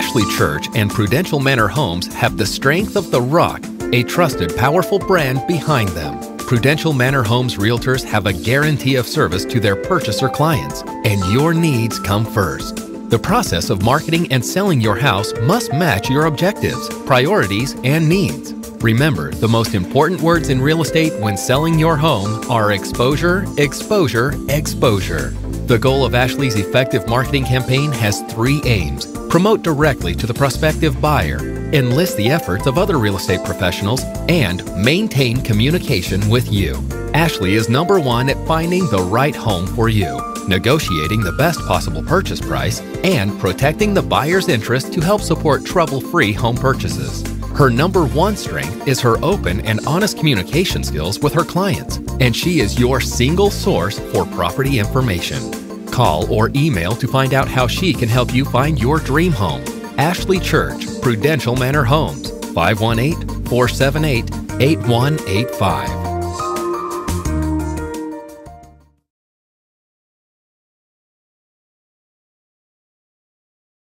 Ashley Church and Prudential Manor Homes have the strength of the rock, a trusted, powerful brand behind them. Prudential Manor Homes Realtors have a guarantee of service to their purchaser clients, and your needs come first. The process of marketing and selling your house must match your objectives, priorities, and needs. Remember, the most important words in real estate when selling your home are exposure, exposure, exposure. The goal of Ashley's effective marketing campaign has 3 aims: promote directly to the prospective buyer, enlist the efforts of other real estate professionals, and maintain communication with you. Ashley is #1 at finding the right home for you, negotiating the best possible purchase price, and protecting the buyer's interest to help support trouble-free home purchases. Her #1 strength is her open and honest communication skills with her clients, and she is your single source for property information. Call or email to find out how she can help you find your dream home. Ashley Church, Prudential Manor Homes, 518-478-8185.